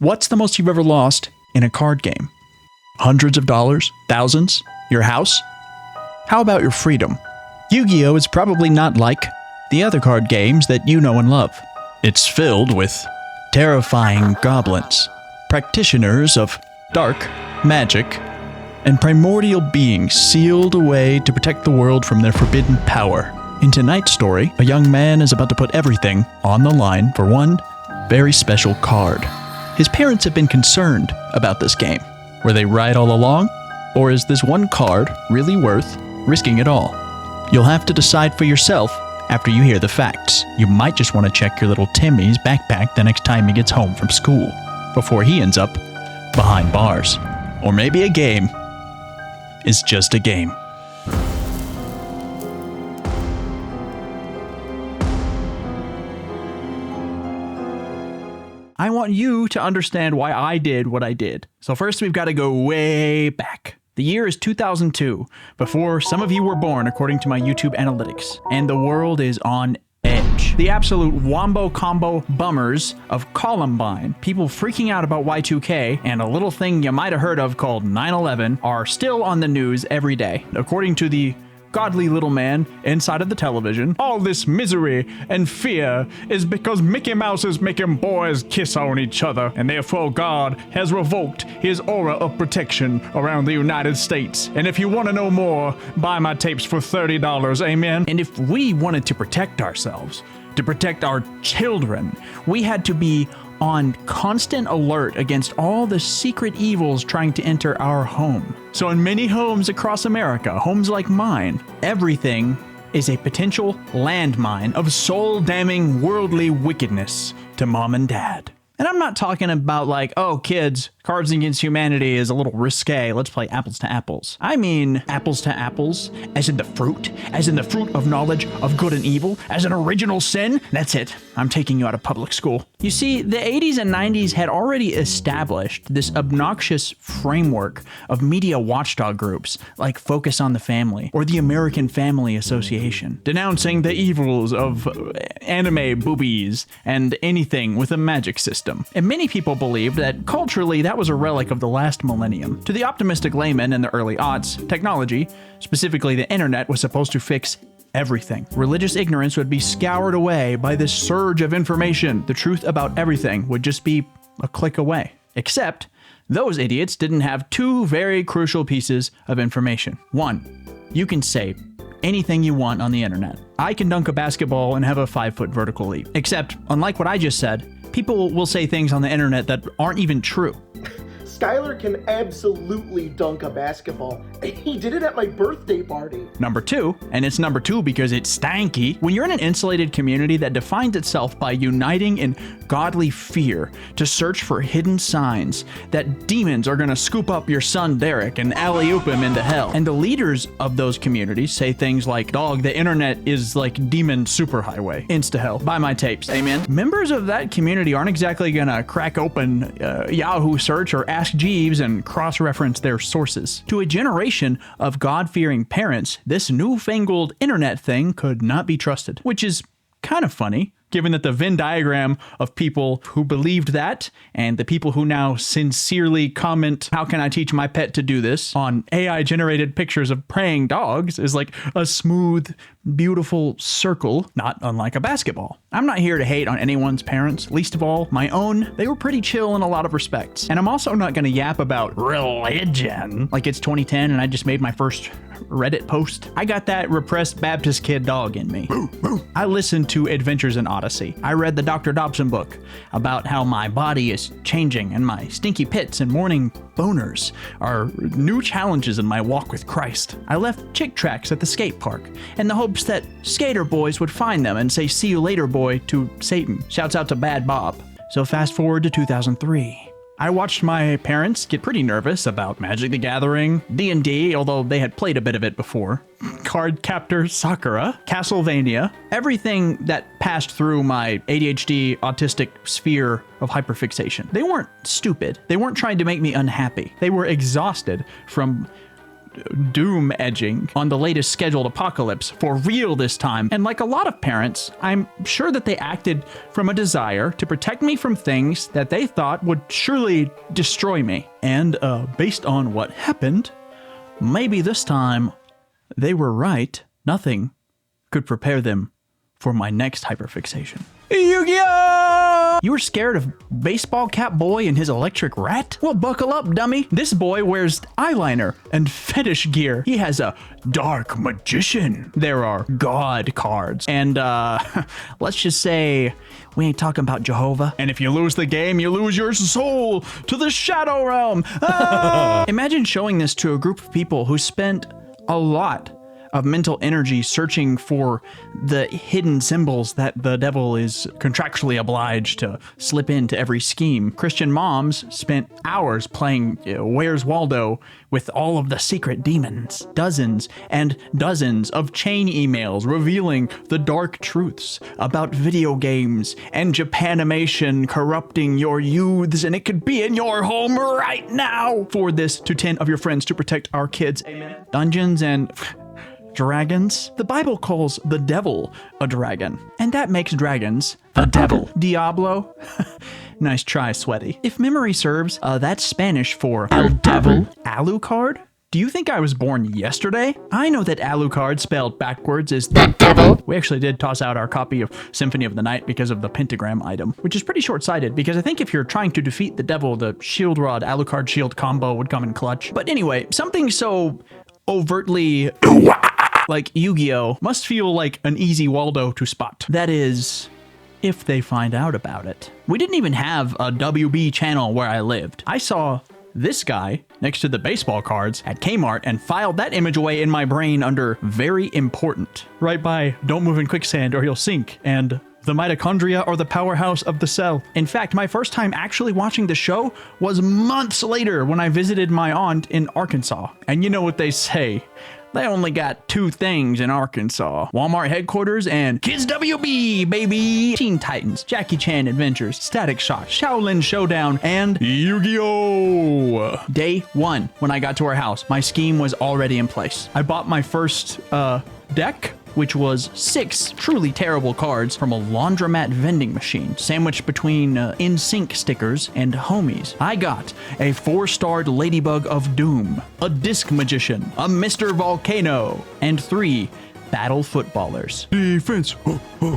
What's the most you've ever lost in a card game? Hundreds of dollars? Thousands? Your house? How about your freedom? Yu-Gi-Oh! Is probably not like the other card games that you know and love. It's filled with terrifying goblins, practitioners of dark magic, and primordial beings sealed away to protect the world from their forbidden power. In tonight's story, a young man is about to put everything on the line for one very special card. His parents have been concerned about this game. Were they right all along? Or is this one card really worth risking it all? You'll have to decide for yourself after you hear the facts. You might just want to check your little Timmy's backpack the next time he gets home from school, before he ends up behind bars. Or maybe a game is just a game. I want you to understand why I did what I did. So first we've got to go way back. The year is 2002, before some of you were born according to my YouTube analytics, and the world is on edge. The absolute wombo combo bummers of Columbine, people freaking out about Y2K, and a little thing you might have heard of called 9/11 are still on the news every day. According to the godly little man inside of the television, all this misery and fear is because Mickey Mouse is making boys kiss on each other, and therefore God has revoked his aura of protection around the United States. And if you want to know more, buy my tapes for $30, amen? And if we wanted to protect ourselves, to protect our children, we had to be on constant alert against all the secret evils trying to enter our home. So in many homes across America, homes like mine, everything is a potential landmine of soul-damning worldly wickedness to mom and dad. And I'm not talking about like, oh, kids, Cards Against Humanity is a little risque, let's play apples to apples. I mean apples to apples, as in the fruit of knowledge of good and evil, as an original sin. That's it. I'm taking you out of public school. You see, the 80s and 90s had already established this obnoxious framework of media watchdog groups like Focus on the Family or the American Family Association, denouncing the evils of anime boobies and anything with a magic system. And many people believed that culturally that was a relic of the last millennium. To the optimistic layman in the early aughts, technology, specifically the internet, was supposed to fix everything. Religious ignorance would be scoured away by this surge of information. The truth about everything would just be a click away. Except, those idiots didn't have two very crucial pieces of information. One, you can say anything you want on the internet. I can dunk a basketball and have a 5-foot vertical leap. Except, unlike what I just said, people will say things on the internet that aren't even true. Skylar can absolutely dunk a basketball. He did it at my birthday party. Number two, and it's number two because it's stanky, when you're in an insulated community that defines itself by uniting in godly fear to search for hidden signs that demons are gonna scoop up your son Derek and alley-oop him into hell. And the leaders of those communities say things like, dog, the internet is like demon superhighway. Insta-hell. Buy my tapes. Amen. Members of that community aren't exactly gonna crack open Yahoo search or Ask Jeeves and cross-reference their sources. To a generation of God-fearing parents, this newfangled internet thing could not be trusted, which is kind of funny, given that the Venn diagram of people who believed that and the people who now sincerely comment, how can I teach my pet to do this, on AI-generated pictures of praying dogs is like a smooth, beautiful circle, not unlike a basketball. I'm not here to hate on anyone's parents, least of all my own. They were pretty chill in a lot of respects. And I'm also not going to yap about religion like it's 2010 and I just made my first Reddit post. I got that repressed Baptist kid dog in me. I listened to Adventures in Odyssey. I read the Dr. Dobson book about how my body is changing and my stinky pits and morning boners are new challenges in my walk with Christ. I left chick tracks at the skate park in the hopes that skater boys would find them and say, see you later, boy, to Satan. Shouts out to Bad Bob. So fast forward to 2003. I watched my parents get pretty nervous about Magic the Gathering, D&D, although they had played a bit of it before, Card Captor Sakura, Castlevania, everything that passed through my ADHD autistic sphere of hyperfixation. They weren't stupid. They weren't trying to make me unhappy. They were exhausted from doom edging on the latest scheduled apocalypse for real this time. And like a lot of parents, I'm sure that they acted from a desire to protect me from things that they thought would surely destroy me. And based on what happened, maybe this time they were right. Nothing could prepare them for my next hyperfixation. Yugioh! You were scared of baseball cap boy and his electric rat? Well, buckle up, dummy. This boy wears eyeliner and fetish gear. He has a dark magician. There are god cards. And, let's just say we ain't talking about Jehovah. And if you lose the game, you lose your soul to the shadow realm. Ah! Imagine showing this to a group of people who spent a lot of mental energy searching for the hidden symbols that the devil is contractually obliged to slip into every scheme. Christian moms spent hours playing Where's Waldo with all of the secret demons. Dozens and dozens of chain emails revealing the dark truths about video games and Japanimation corrupting your youths, and it could be in your home right now. Forward this to 10 of your friends to protect our kids. Amen. Dungeons and dragons. The Bible calls the devil a dragon, and that makes dragons the devil. Diablo? Nice try, Sweaty. If memory serves, that's Spanish for el devil. Alucard? Do you think I was born yesterday? I know that Alucard spelled backwards is the devil. We actually did toss out our copy of Symphony of the Night because of the pentagram item, which is pretty short-sighted because I think if you're trying to defeat the devil, the shield rod Alucard shield combo would come in clutch. But anyway, something so overtly like Yu-Gi-Oh must feel like an easy Waldo to spot. That is, if they find out about it. We didn't even have a WB channel where I lived. I saw this guy next to the baseball cards at Kmart and filed that image away in my brain under very important. Right by don't move in quicksand or you'll sink and the mitochondria are the powerhouse of the cell. In fact, my first time actually watching the show was months later when I visited my aunt in Arkansas. And you know what they say, they only got two things in Arkansas: Walmart headquarters and Kids WB, baby! Teen Titans, Jackie Chan Adventures, Static Shock, Shaolin Showdown, and Yu-Gi-Oh! Day one, when I got to our house, my scheme was already in place. I bought my first, deck, which was 6 truly terrible cards from a laundromat vending machine, sandwiched between in-sync stickers and homies. I got a 4-starred Ladybug of Doom, a Disc Magician, a Mr. Volcano, and 3 Battle Footballers. Defense!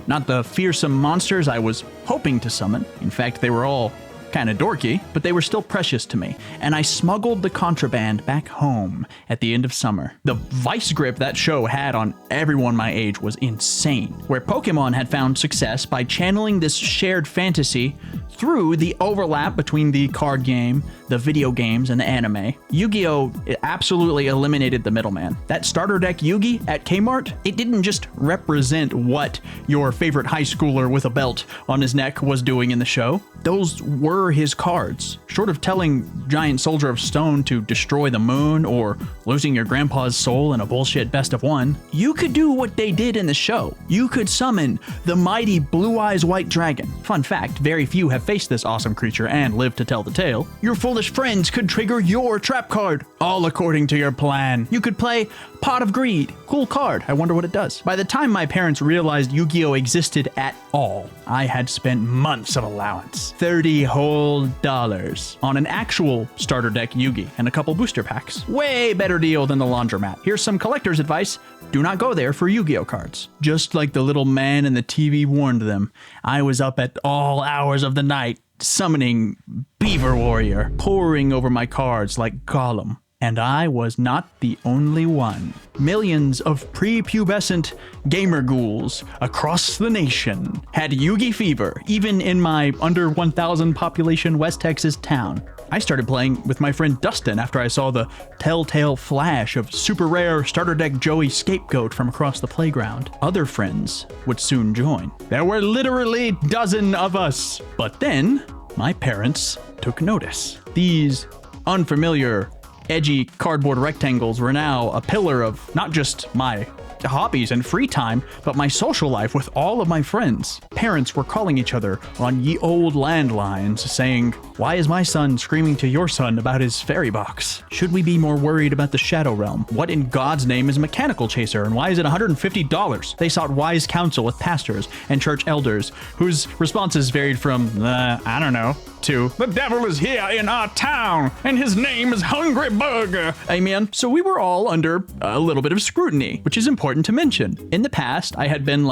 Not the fearsome monsters I was hoping to summon. In fact, they were all kind of dorky, but they were still precious to me, and I smuggled the contraband back home at the end of summer. The vice grip that show had on everyone my age was insane, where Pokemon had found success by channeling this shared fantasy through the overlap between the card game, the video games, and the anime. Yu-Gi-Oh! Absolutely eliminated the middleman. That starter deck Yugi at Kmart, it didn't just represent what your favorite high schooler with a belt on his neck was doing in the show. Those were his cards. Short of telling Giant Soldier of Stone to destroy the moon or losing your grandpa's soul in a bullshit best of one, you could do what they did in the show. You could summon the mighty Blue Eyes White Dragon. Fun fact, very few have faced this awesome creature and lived to tell the tale. Your foolish friends could trigger your trap card, all according to your plan. You could play Pot of Greed. Cool card. I wonder what it does. By the time my parents realized Yu-Gi-Oh! Existed at all, I had spent months of allowance. $30 whole on an actual starter deck Yugi and a couple booster packs. Way better deal than the laundromat. Here's some collector's advice. Do not go there for Yu-Gi-Oh! Cards. Just like the little man in the TV warned them, I was up at all hours of the night summoning Beaver Warrior, poring over my cards like Gollum. And I was not the only one. Millions of prepubescent gamer ghouls across the nation had Yugi fever, even in my under 1,000 population West Texas town. I started playing with my friend Dustin after I saw the telltale flash of super rare starter deck Joey Scapegoat from across the playground. Other friends would soon join. There were literally dozens of us. But then, my parents took notice. These unfamiliar edgy cardboard rectangles were now a pillar of not just my hobbies and free time, but my social life with all of my friends. Parents were calling each other on ye old landlines, saying, "Why is my son screaming to your son about his fairy box? Should we be more worried about the Shadow Realm? What in God's name is Mechanical Chaser, and why is it $150? They sought wise counsel with pastors and church elders, whose responses varied from, I don't know, to, "The devil is here in our town, and his name is Hungry Burger." Amen. So we were all under a little bit of scrutiny, which is important to mention. In the past, I had been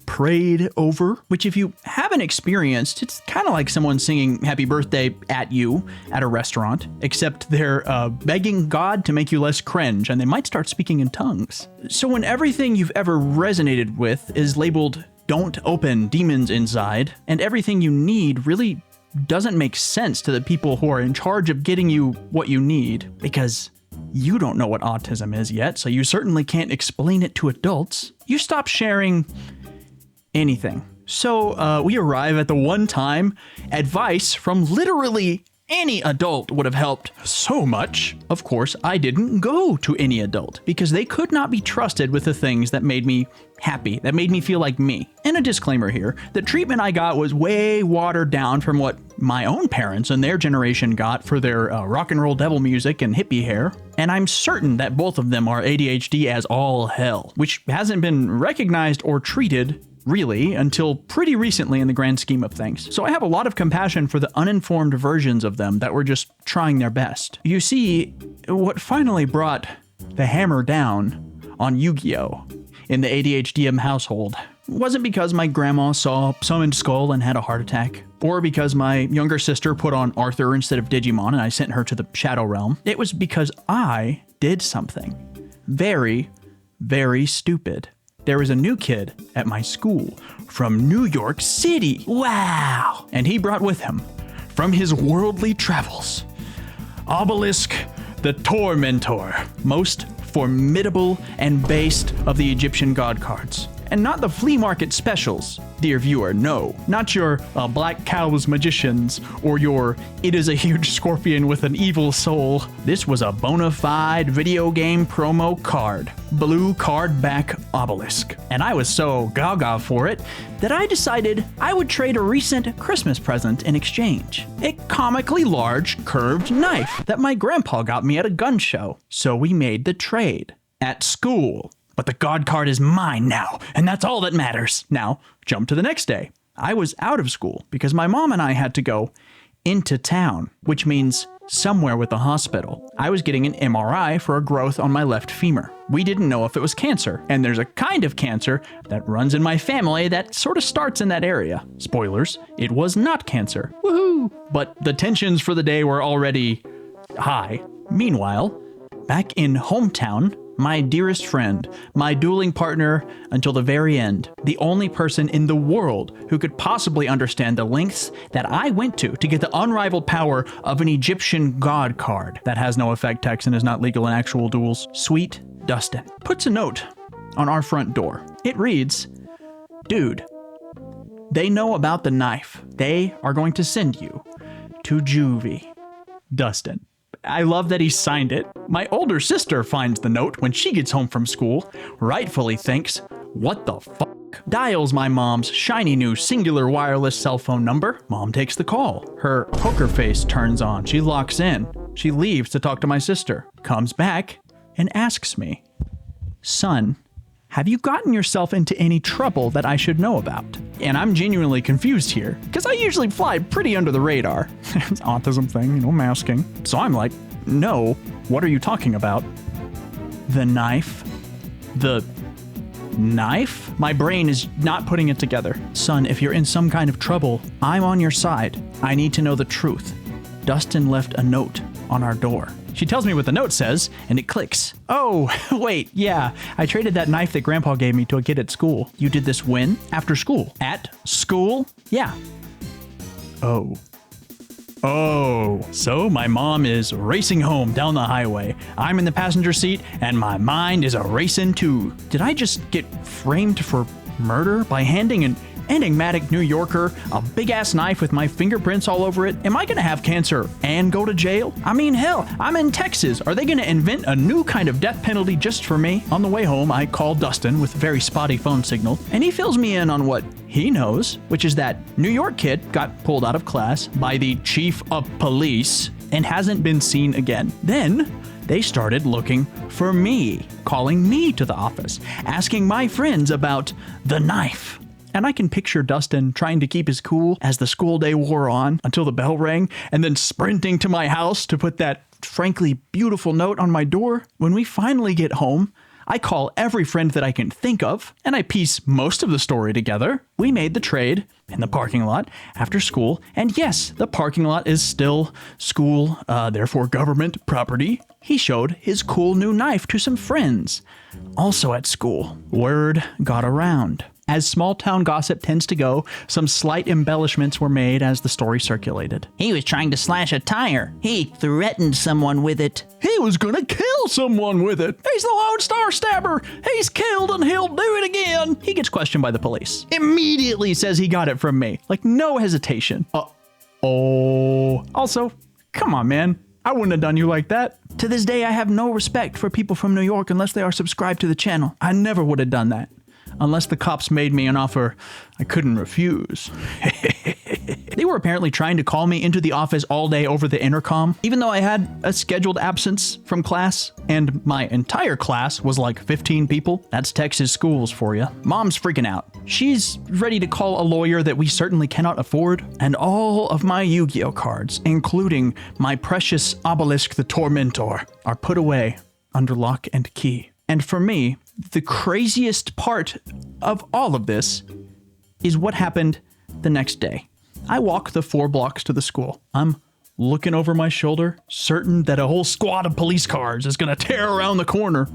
prayed over, which if you haven't experienced, it's kind of like someone singing happy birthday at you at a restaurant, except they're begging God to make you less cringe, and they might start speaking in tongues. So when everything you've ever resonated with is labeled "don't open demons inside," and everything you need really doesn't make sense to the people who are in charge of getting you what you need, because you don't know what autism is yet, so you certainly can't explain it to adults, you stop sharing anything. So we arrive at the one time advice from literally any adult would have helped so much. Of course, I didn't go to any adult because they could not be trusted with the things that made me happy, that made me feel like me. And a disclaimer here, the treatment I got was way watered down from what my own parents and their generation got for their rock and roll devil music and hippie hair. And I'm certain that both of them are ADHD as all hell, which hasn't been recognized or treated really until pretty recently in the grand scheme of things. So I have a lot of compassion for the uninformed versions of them that were just trying their best. You see, what finally brought the hammer down on Yugioh in the ADHDM household wasn't because my grandma saw Summoned Skull and had a heart attack, or because my younger sister put on Arthur instead of Digimon and I sent her to the Shadow Realm. It was because I did something very, very stupid. There was a new kid at my school from New York City. Wow! And he brought with him, from his worldly travels, Obelisk the Tormentor, most formidable and based of the Egyptian god cards. And not the flea market specials, dear viewer, no. Not your Black Cow's Magicians or your It is a Huge Scorpion with an Evil Soul. This was a bona fide video game promo card. Blue card back Obelisk. And I was so gaga for it that I decided I would trade a recent Christmas present in exchange. A comically large curved knife that my grandpa got me at a gun show. So we made the trade. At school. But the god card is mine now, and that's all that matters. Now, jump to the next day. I was out of school because my mom and I had to go into town, which means somewhere with the hospital. I was getting an MRI for a growth on my left femur. We didn't know if it was cancer, and there's a kind of cancer that runs in my family that sort of starts in that area. Spoilers, it was not cancer. Woohoo! But the tensions for the day were already high. Meanwhile, back in hometown, my dearest friend, my dueling partner until the very end, the only person in the world who could possibly understand the lengths that I went to get the unrivaled power of an Egyptian god card that has no effect text and is not legal in actual duels, Sweet Dustin, puts a note on our front door. It reads, "Dude, they know about the knife. They are going to send you to juvie. Dustin." I love that he signed it. My older sister finds the note when she gets home from school, rightfully thinks, "What the fuck?" Dials my mom's shiny new singular wireless cell phone number. Mom takes the call. Her poker face turns on. She locks in. She leaves to talk to my sister. Comes back and asks me, "Son, have you gotten yourself into any trouble that I should know about?" And I'm genuinely confused here, because I usually fly pretty under the radar. It's an autism thing, masking. So I'm like, "No, what are you talking about?" "The knife? The knife?" My brain is not putting it together. "Son, if you're in some kind of trouble, I'm on your side. I need to know the truth. Dustin left a note on our door." She tells me what the note says, and it clicks. "Oh, wait, yeah. I traded that knife that Grandpa gave me to a kid at school." "You did this when?" "After school." "At school?" "Yeah." Oh. So my mom is racing home down the highway. I'm in the passenger seat, and my mind is a racing too. Did I just get framed for murder by handing an enigmatic New Yorker, a big-ass knife with my fingerprints all over it. Am I gonna have cancer and go to jail? I mean, hell, I'm in Texas. Are they gonna invent a new kind of death penalty just for me? On the way home, I call Dustin with very spotty phone signal, and he fills me in on what he knows, which is that New York kid got pulled out of class by the chief of police and hasn't been seen again. Then they started looking for me, calling me to the office, asking my friends about the knife. And I can picture Dustin trying to keep his cool as the school day wore on until the bell rang, and then sprinting to my house to put that frankly beautiful note on my door. When we finally get home, I call every friend that I can think of, and I piece most of the story together. We made the trade in the parking lot after school, and yes, the parking lot is still school, therefore government property. He showed his cool new knife to some friends, also at school. Word got around. As small-town gossip tends to go, some slight embellishments were made as the story circulated. He was trying to slash a tire. He threatened someone with it. He was gonna kill someone with it. He's the Lone Star Stabber. He's killed and he'll do it again. He gets questioned by the police. Immediately says he got it from me. Like, no hesitation. Also, come on, man. I wouldn't have done you like that. To this day, I have no respect for people from New York unless they are subscribed to the channel. I never would have done that. Unless the cops made me an offer I couldn't refuse. They were apparently trying to call me into the office all day over the intercom, even though I had a scheduled absence from class, and my entire class was like 15 people. That's Texas schools for you. Mom's freaking out. She's ready to call a lawyer that we certainly cannot afford, and all of my Yu-Gi-Oh cards, including my precious Obelisk the Tormentor, are put away under lock and key. And for me, the craziest part of all of this is what happened the next day. I walk the 4 blocks to the school. I'm looking over my shoulder, certain that a whole squad of police cars is gonna tear around the corner.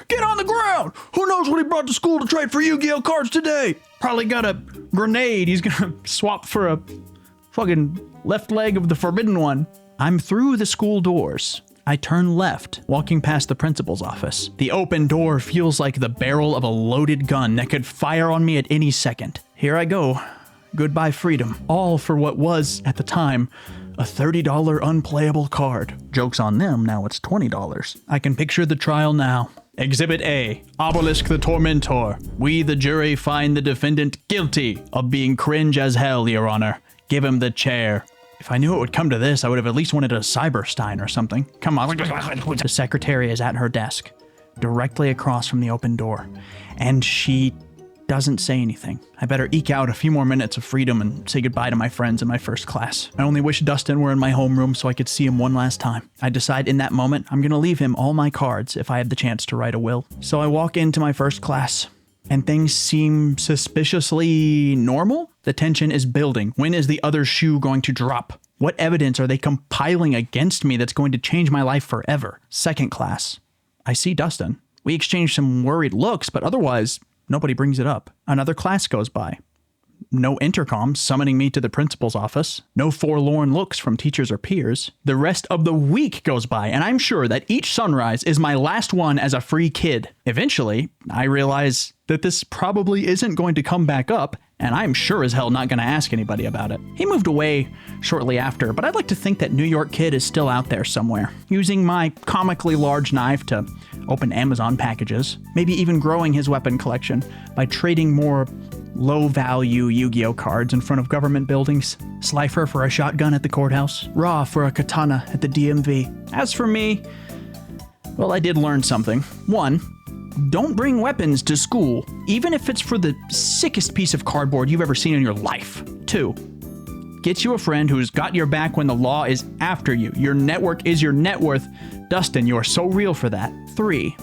Get on the ground! Who knows what he brought to school to trade for Yu-Gi-Oh cards today? Probably got a grenade he's gonna swap for a fucking left leg of the forbidden one. I'm through the school doors. I turn left, walking past the principal's office. The open door feels like the barrel of a loaded gun that could fire on me at any second. Here I go. Goodbye freedom. All for what was, at the time, a $30 unplayable card. Joke's on them, now it's $20. I can picture the trial now. Exhibit A, Obelisk the Tormentor. We, the jury, find the defendant guilty of being cringe as hell, Your Honor. Give him the chair. If I knew it would come to this, I would have at least wanted a Cyberstein or something. Come on. The secretary is at her desk, directly across from the open door, and she doesn't say anything. I better eke out a few more minutes of freedom and say goodbye to my friends in my first class. I only wish Dustin were in my homeroom so I could see him one last time. I decide in that moment I'm gonna leave him all my cards if I have the chance to write a will. So I walk into my first class, and things seem suspiciously normal. The tension is building. When is the other shoe going to drop? What evidence are they compiling against me that's going to change my life forever? Second class. I see Dustin. We exchange some worried looks, but otherwise, nobody brings it up. Another class goes by. No intercom summoning me to the principal's office. No forlorn looks from teachers or peers. The rest of the week goes by, and I'm sure that each sunrise is my last one as a free kid. Eventually, I realize that this probably isn't going to come back up, and I'm sure as hell not going to ask anybody about it. He moved away shortly after, but I'd like to think that New York Kid is still out there somewhere, using my comically large knife to open Amazon packages, maybe even growing his weapon collection by trading more low-value Yu-Gi-Oh cards in front of government buildings. Slifer for a shotgun at the courthouse. Ra for a katana at the DMV. As for me, well, I did learn something. 1, don't bring weapons to school, even if it's for the sickest piece of cardboard you've ever seen in your life. 2, get you a friend who's got your back when the law is after you. Your network is your net worth. Dustin, you are so real for that. 3,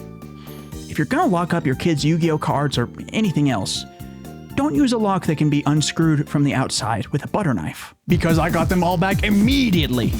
if you're gonna lock up your kids' Yu-Gi-Oh cards or anything else, don't use a lock that can be unscrewed from the outside with a butter knife. Because I got them all back immediately.